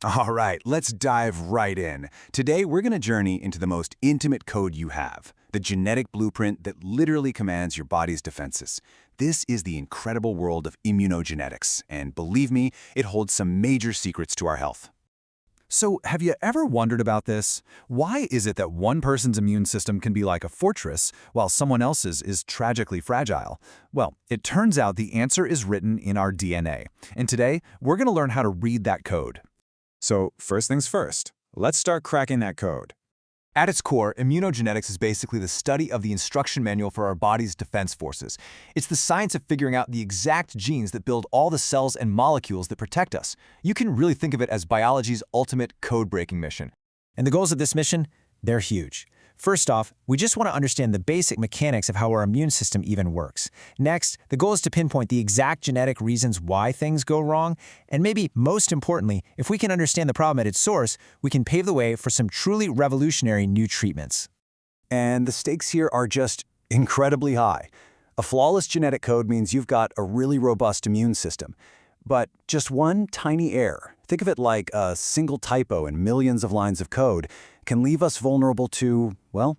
All right, let's dive right in. Today, we're going to journey into the most intimate code you have, the genetic blueprint that literally commands your body's defenses. This is the incredible world of immunogenetics, and believe me, it holds some major secrets to our health. So, have you ever wondered about this? Why is it that one person's immune system can be like a fortress, while someone else's is tragically fragile? Well, it turns out the answer is written in our DNA. And today, we're going to learn how to read that code. So first things first, let's start cracking that code. At its core, immunogenetics is basically the study of the instruction manual for our body's defense forces. It's the science of figuring out the exact genes that build all the cells and molecules that protect us. You can really think of it as biology's ultimate code-breaking mission. And the goals of this mission? They're huge. First off, we just want to understand the basic mechanics of how our immune system even works. Next, the goal is to pinpoint the exact genetic reasons why things go wrong. And maybe most importantly, if we can understand the problem at its source, we can pave the way for some truly revolutionary new treatments. And the stakes here are just incredibly high. A flawless genetic code means you've got a really robust immune system. But just one tiny error, think of it like a single typo in millions of lines of code, can leave us vulnerable to, well,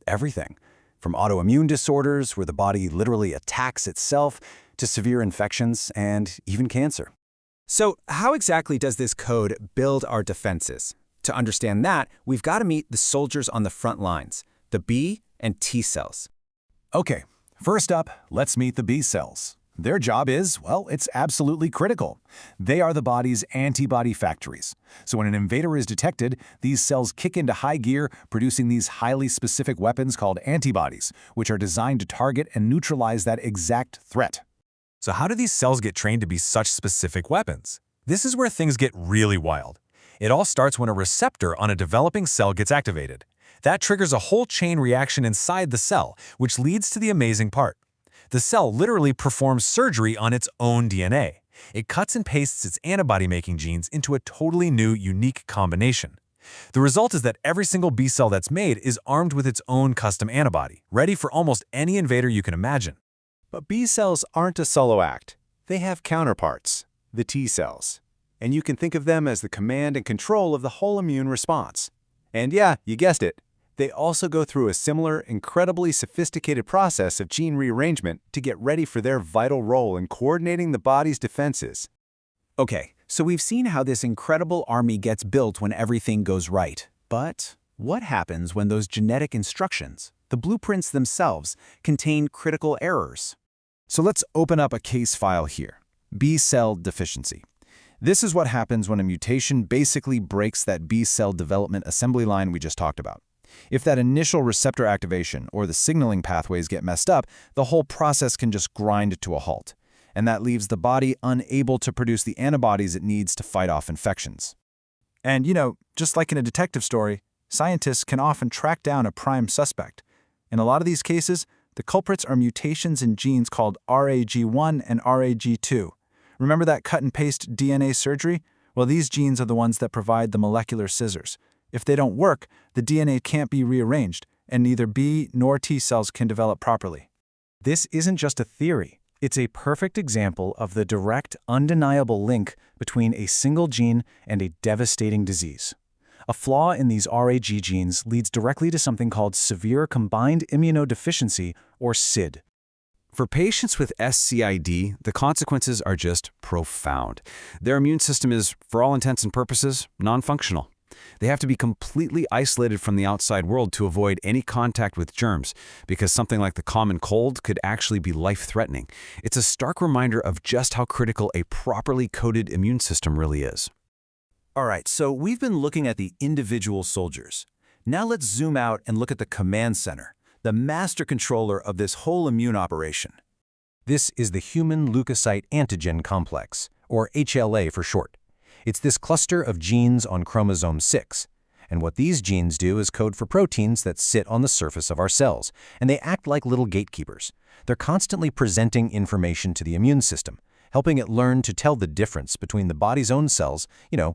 everything. From autoimmune disorders, where the body literally attacks itself, to severe infections and even cancer. So how exactly does this code build our defenses? To understand that, we've got to meet the soldiers on the front lines, the B and T cells. Okay, first up, let's meet the B cells. Their job is, well, it's absolutely critical. They are the body's antibody factories. So when an invader is detected, these cells kick into high gear, producing these highly specific weapons called antibodies, which are designed to target and neutralize that exact threat. So how do these cells get trained to be such specific weapons? This is where things get really wild. It all starts when a receptor on a developing cell gets activated. That triggers a whole chain reaction inside the cell, which leads to the amazing part. The cell literally performs surgery on its own DNA. It cuts and pastes its antibody-making genes into a totally new, unique combination. The result is that every single B cell that's made is armed with its own custom antibody, ready for almost any invader you can imagine. But B cells aren't a solo act. They have counterparts, the T cells. And you can think of them as the command and control of the whole immune response. And yeah, you guessed it. They also go through a similar, incredibly sophisticated process of gene rearrangement to get ready for their vital role in coordinating the body's defenses. Okay, so we've seen how this incredible army gets built when everything goes right. But what happens when those genetic instructions, the blueprints themselves, contain critical errors? So let's open up a case file here. B-cell deficiency. This is what happens when a mutation basically breaks that B-cell development assembly line we just talked about. If that initial receptor activation or the signaling pathways get messed up, the whole process can just grind to a halt. And that leaves the body unable to produce the antibodies it needs to fight off infections. And just like in a detective story, scientists can often track down a prime suspect. In a lot of these cases, the culprits are mutations in genes called RAG1 and RAG2. Remember that cut-and-paste DNA surgery? Well, these genes are the ones that provide the molecular scissors. If they don't work, the DNA can't be rearranged, and neither B nor T cells can develop properly. This isn't just a theory. It's a perfect example of the direct, undeniable link between a single gene and a devastating disease. A flaw in these RAG genes leads directly to something called Severe Combined Immunodeficiency, or SCID. For patients with SCID, the consequences are just profound. Their immune system is, for all intents and purposes, non-functional. They have to be completely isolated from the outside world to avoid any contact with germs, because something like the common cold could actually be life-threatening. It's a stark reminder of just how critical a properly coded immune system really is. All right, so we've been looking at the individual soldiers. Now let's zoom out and look at the command center, the master controller of this whole immune operation. This is the Human Leukocyte Antigen complex, or HLA for short. It's this cluster of genes on chromosome 6. And what these genes do is code for proteins that sit on the surface of our cells, and they act like little gatekeepers. They're constantly presenting information to the immune system, helping it learn to tell the difference between the body's own cells,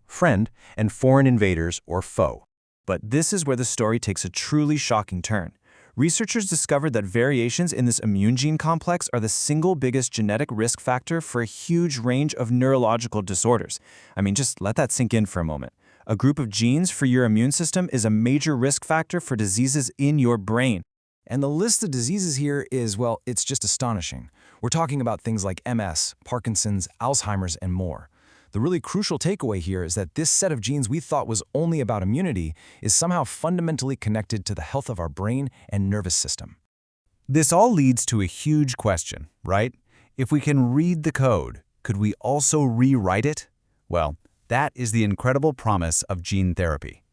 friend, and foreign invaders or foe. But this is where the story takes a truly shocking turn. Researchers discovered that variations in this immune gene complex are the single biggest genetic risk factor for a huge range of neurological disorders. I mean, just let that sink in for a moment. A group of genes for your immune system is a major risk factor for diseases in your brain. And the list of diseases here is, well, it's just astonishing. We're talking about things like MS, Parkinson's, Alzheimer's, and more. The really crucial takeaway here is that this set of genes we thought was only about immunity is somehow fundamentally connected to the health of our brain and nervous system. This all leads to a huge question, right? If we can read the code, could we also rewrite it? Well, that is the incredible promise of gene therapy.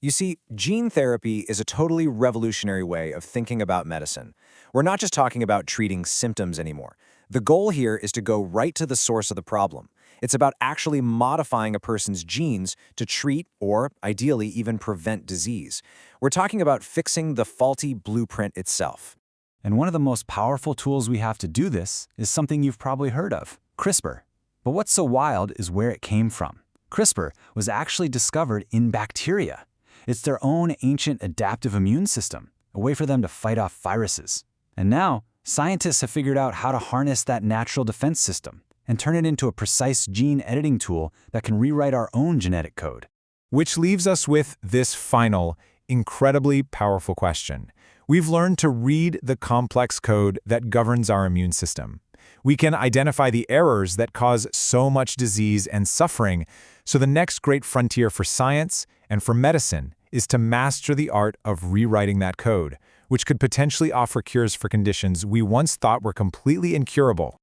You see, gene therapy is a totally revolutionary way of thinking about medicine. We're not just talking about treating symptoms anymore. The goal here is to go right to the source of the problem. It's about actually modifying a person's genes to treat or, ideally, even prevent disease. We're talking about fixing the faulty blueprint itself. And one of the most powerful tools we have to do this is something you've probably heard of, CRISPR. But what's so wild is where it came from. CRISPR was actually discovered in bacteria. It's their own ancient adaptive immune system, a way for them to fight off viruses. And now, scientists have figured out how to harness that natural defense system and turn it into a precise gene editing tool that can rewrite our own genetic code. Which leaves us with this final, incredibly powerful question. We've learned to read the complex code that governs our immune system. We can identify the errors that cause so much disease and suffering, so the next great frontier for science and for medicine is to master the art of rewriting that code, which could potentially offer cures for conditions we once thought were completely incurable.